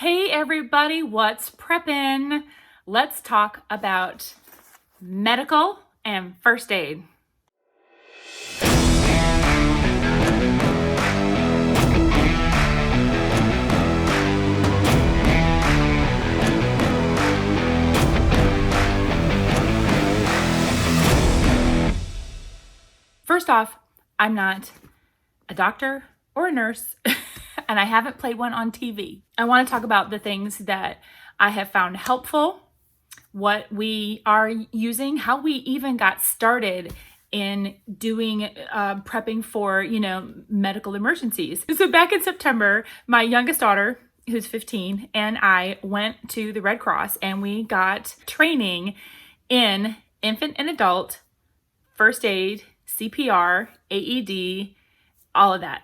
Hey everybody, what's preppin'? Let's talk about medical and first aid. First off, I'm not a doctor or a nurse, and I haven't played one on TV. I want to talk about the things that I have found helpful, what we are using, how we even got started in doing prepping for, medical emergencies. So back in September, my youngest daughter, who's 15, and I went to the Red Cross and we got training in infant and adult first aid, CPR, AED, all of that.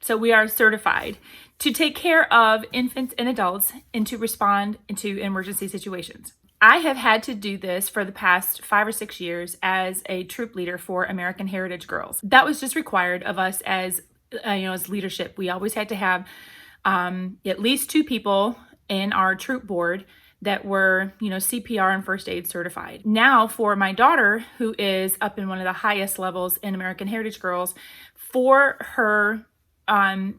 So we are certified to take care of infants and adults and to respond to emergency situations. I have had to do this for the past 5 or 6 years as a troop leader for American Heritage Girls. That was just required of us as leadership. We always had to have at least 2 people in our troop board that were, CPR and first aid certified. Now for my daughter, who is up in one of the highest levels in American Heritage Girls, for her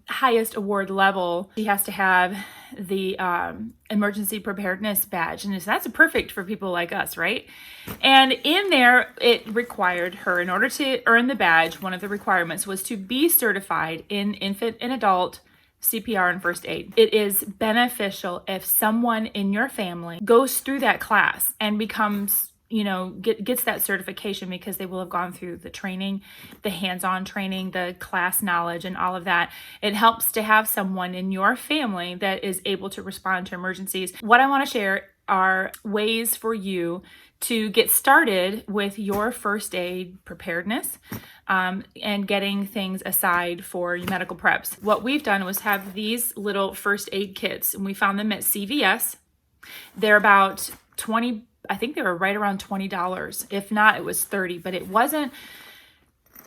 highest award level, she has to have the emergency preparedness badge. And that's perfect for people like us, right? And in there, it required her, in order to earn the badge, one of the requirements was to be certified in infant and adult CPR and first aid. It is beneficial if someone in your family goes through that class and becomes, gets that certification, because they will have gone through the training, the hands-on training, the class knowledge, and all of that. It helps to have someone in your family that is able to respond to emergencies. What I want to share are ways for you to get started with your first aid preparedness and getting things aside for your medical preps. What we've done was have these little first aid kits, and we found them at CVS. They're about 20, I think they were right around $20. If not, it was 30, but it wasn't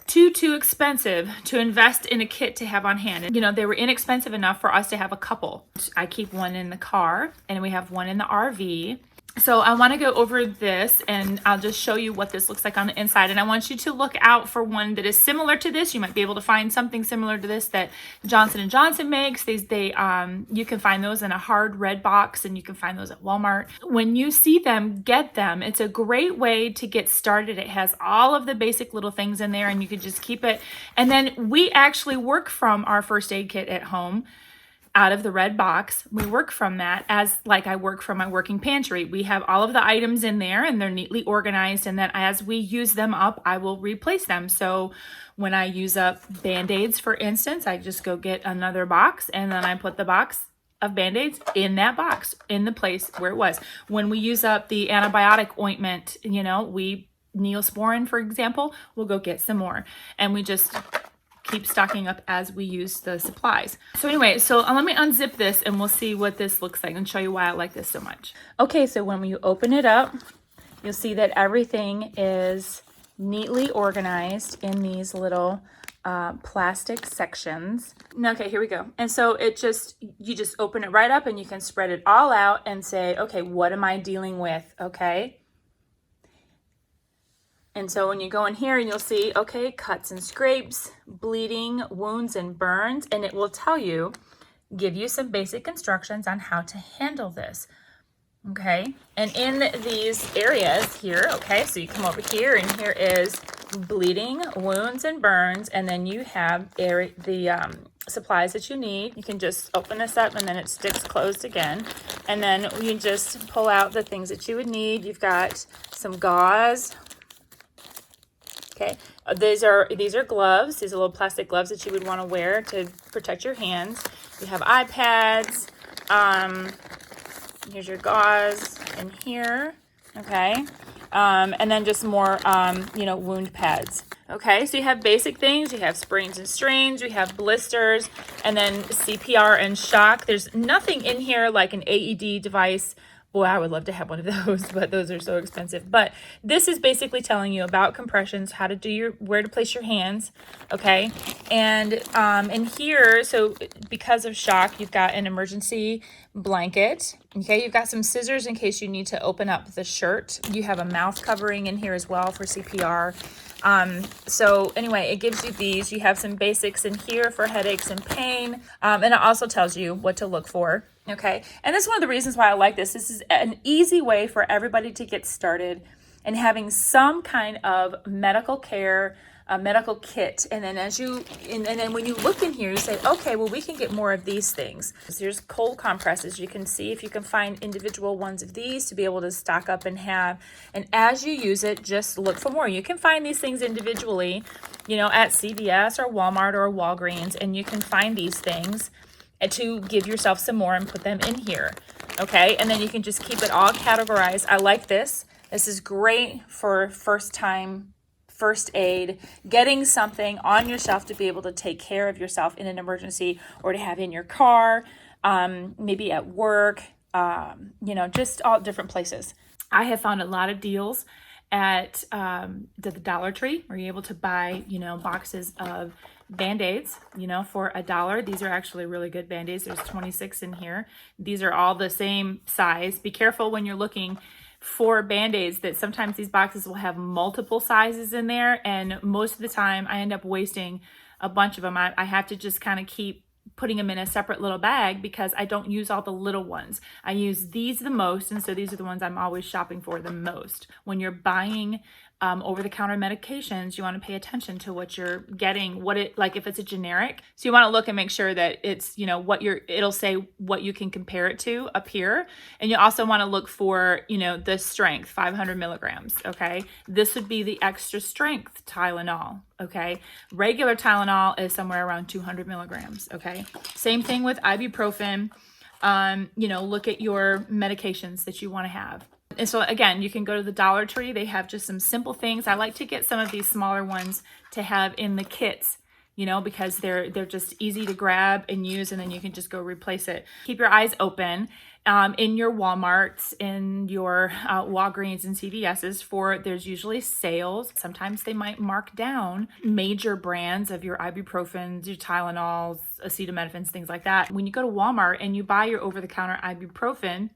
too expensive to invest in a kit to have on hand. And, they were inexpensive enough for us to have a couple. I keep one in the car, and we have one in the RV. So I want to go over this, and I'll just show you what this looks like on the inside. And I want you to look out for one that is similar to this. You might be able to find something similar to this that Johnson & Johnson makes. You can find those in a hard red box, and you can find those at Walmart. When you see them, get them. It's a great way to get started. It has all of the basic little things in there, and you can just keep it. And then we actually work from our first aid kit at home, out of the red box. We work from that as like I work from my working pantry. We have all of the items in there, and they're neatly organized, and then as we use them up, I will replace them. So when I use up Band-Aids, for instance, I just go get another box, and then I put the box of Band-Aids in that box, in the place where it was. When we use up the antibiotic ointment, Neosporin, for example, we'll go get some more, and we just keep stocking up as we use the supplies. So anyway, let me unzip this, and we'll see what this looks like and show you why I like this so much. Okay, so when you open it up, you'll see that everything is neatly organized in these little plastic sections. Okay, here we go. And so you just open it right up, and you can spread it all out and say, okay, what am I dealing with? Okay. And so when you go in here, and you'll see, okay, cuts and scrapes, bleeding, wounds, and burns, and it will give you some basic instructions on how to handle this. Okay, and in these areas here, okay, so you come over here, and here is bleeding, wounds, and burns, and then you have the supplies that you need. You can just open this up, and then it sticks closed again, and then you just pull out the things that you would need. You've got some gauze. Okay, these are gloves. These are little plastic gloves that you would want to wear to protect your hands. You have iPads. Here's your gauze in here. Okay, and then just more, wound pads. Okay, so you have basic things. You have sprains and strains. You have blisters, and then CPR and shock. There's nothing in here like an AED device Boy, I would love to have one of those, but those are so expensive. But this is basically telling you about compressions, how to do where to place your hands, okay? And in here, so because of shock, you've got an emergency blanket, okay? You've got some scissors in case you need to open up the shirt. You have a mouth covering in here as well for CPR. So anyway, it gives you these. You have some basics in here for headaches and pain. And it also tells you what to look for. Okay. And that's one of the reasons why I like this. This is an easy way for everybody to get started and having some kind of medical care, a medical kit. And then and then when you look in here, you say, okay, well, we can get more of these things. So here's cold compresses. You can see if you can find individual ones of these to be able to stock up and have. And as you use it, just look for more. You can find these things individually, at CVS or Walmart or Walgreens, and you can find these things to give yourself some more and put them in here. Okay. And then you can just keep it all categorized. I like this. This is great for first aid, getting something on yourself to be able to take care of yourself in an emergency, or to have in your car, maybe at work, just all different places. I have found a lot of deals at the Dollar Tree, where you're able to buy, boxes of Band-Aids, for $1. These are actually really good Band-Aids. There's 26 in here. These are all the same size. Be careful when you're looking for Band-Aids that sometimes these boxes will have multiple sizes in there, and most of the time I end up wasting a bunch of them. I have to just kind of keep putting them in a separate little bag because I don't use all the little ones. I use these the most, and so these are the ones I'm always shopping for the most. When you're buying over-the-counter medications, you want to pay attention to what you're getting, like if it's a generic. So you want to look and make sure that it's, it'll say what you can compare it to up here. And you also want to look for, the strength, 500 milligrams, okay? This would be the extra strength Tylenol, okay? Regular Tylenol is somewhere around 200 milligrams, okay? Same thing with ibuprofen. Look at your medications that you want to have. And so again, you can go to the Dollar Tree. They have just some simple things. I like to get some of these smaller ones to have in the kits, because they're just easy to grab and use, and then you can just go replace it. Keep your eyes open in your Walmarts, in your Walgreens and CVS's there's usually sales. Sometimes they might mark down major brands of your ibuprofens, your Tylenols, acetaminophen, things like that. When you go to Walmart and you buy your over-the-counter ibuprofen,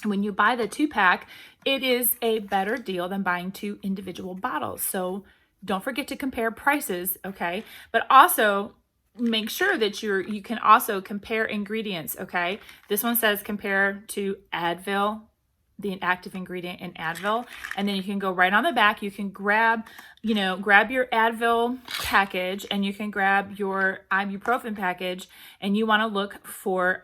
when you buy the 2-pack, it is a better deal than buying 2 individual bottles. So don't forget to compare prices, okay? But also make sure that you can also compare ingredients, okay? This one says compare to Advil, the active ingredient in Advil. And then you can go right on the back. You can grab your Advil package, and you can grab your ibuprofen package, and you want to look for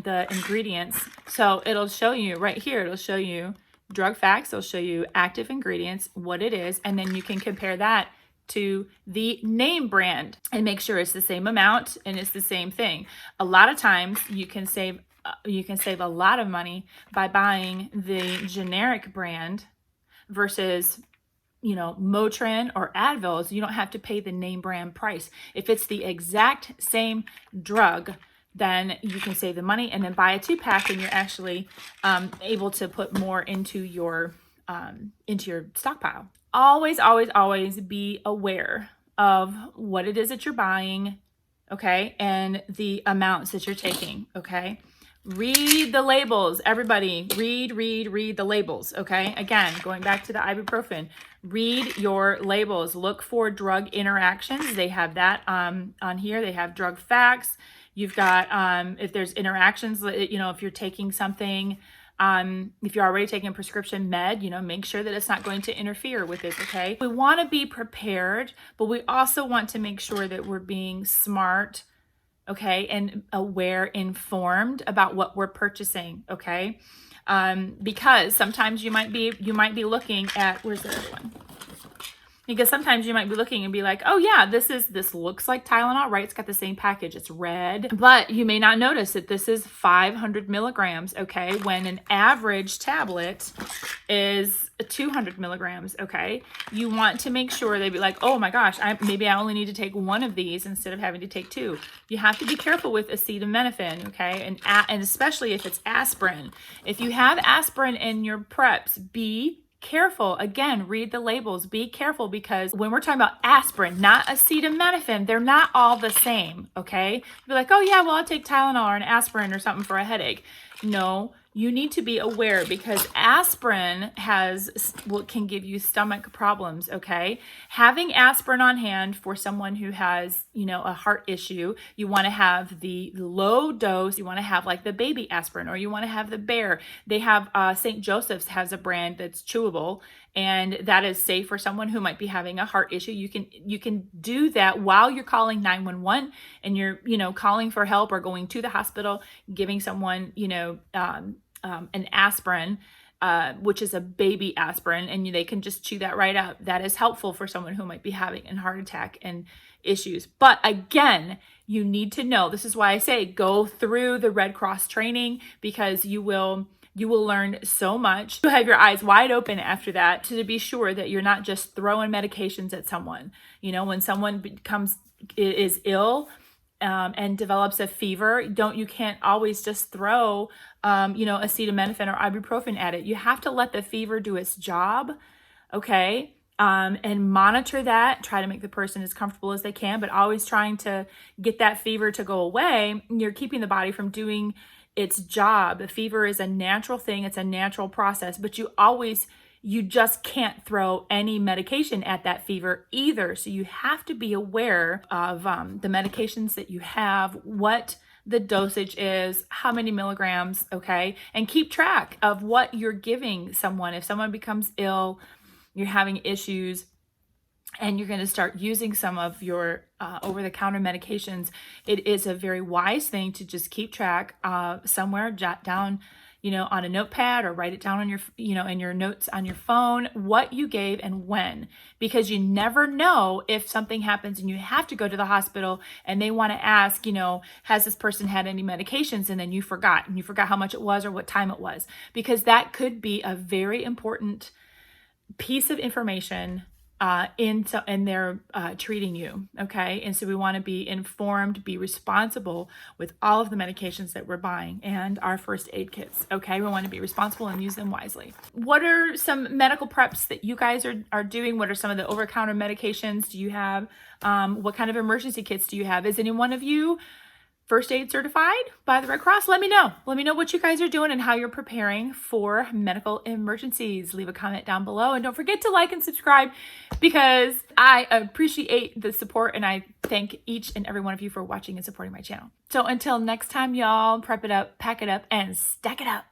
the ingredients. So it'll show you right here, it'll show you drug facts, it'll show you active ingredients, what it is, and then you can compare that to the name brand and make sure it's the same amount and it's the same thing. A lot of times you can save a lot of money by buying the generic brand versus, Motrin or Advil. You don't have to pay the name brand price. If it's the exact same drug, then you can save the money and then buy a 2-pack, and you're actually able to put more into your stockpile. Always, always, always be aware of what it is that you're buying, okay, and the amounts that you're taking, okay? Read the labels, everybody. Read the labels, okay? Again, going back to the ibuprofen, read your labels. Look for drug interactions. They have that on here. They have drug facts. You've got, if there's interactions, if you're taking something, if you're already taking a prescription med, make sure that it's not going to interfere with this, okay? We want to be prepared, but we also want to make sure that we're being smart, okay, and aware, informed about what we're purchasing, okay? Because sometimes you might be looking at, where's the other one? Because sometimes you might be looking and be like, oh yeah, this looks like Tylenol, right? It's got the same package, it's red, but you may not notice that this is 500 milligrams, okay? When an average tablet is 200 milligrams, okay? You want to make sure they'd be like, oh my gosh, maybe I only need to take one of these instead of having to take two. You have to be careful with acetaminophen, okay? And especially if it's aspirin. If you have aspirin in your preps, be careful. Again, read the labels. Be careful, because when we're talking about aspirin, not acetaminophen, they're not all the same, okay? You'd be like, oh yeah, well, I'll take Tylenol or an aspirin or something for a headache. No, you need to be aware, because aspirin can give you stomach problems, okay? Having aspirin on hand for someone who has, a heart issue, you want to have the low dose. You want to have like the baby aspirin, or you want to have the Bear. They have St. Joseph's has a brand that's chewable, and that is safe for someone who might be having a heart issue. You can do that while you're calling 911 and you're, calling for help or going to the hospital, giving someone, an aspirin, which is a baby aspirin, and they can just chew that right up. That is helpful for someone who might be having a heart attack and issues. But again, you need to know, this is why I say go through the Red Cross training, because you will learn so much. You'll have your eyes wide open after that to be sure that you're not just throwing medications at someone. When someone is ill, and develops a fever, you can't always just throw, acetaminophen or ibuprofen at it. You have to let the fever do its job, okay? And monitor that, try to make the person as comfortable as they can, but always trying to get that fever to go away. You're keeping the body from doing its job. A fever is a natural thing. It's a natural process, but you just can't throw any medication at that fever either. So you have to be aware of the medications that you have, what the dosage is, how many milligrams, okay? And keep track of what you're giving someone. If someone becomes ill, you're having issues, and you're going to start using some of your over-the-counter medications, it is a very wise thing to just keep track somewhere, jot down, on a notepad, or write it down on your, in your notes on your phone, what you gave and when, because you never know if something happens and you have to go to the hospital and they want to ask, has this person had any medications? And then you forgot how much it was or what time it was, because that could be a very important piece of information in their treating you, okay? And so we want to be informed, be responsible with all of the medications that we're buying and our first aid kits, okay? We want to be responsible and use them wisely. What are some medical preps that you guys are doing? What are some of the over-counter medications do you have? What kind of emergency kits do you have? Is any one of you first aid certified by the Red Cross? Let me know. Let me know what you guys are doing and how you're preparing for medical emergencies. Leave a comment down below, and don't forget to like and subscribe, because I appreciate the support, and I thank each and every one of you for watching and supporting my channel. So until next time, y'all, prep it up, pack it up, and stack it up.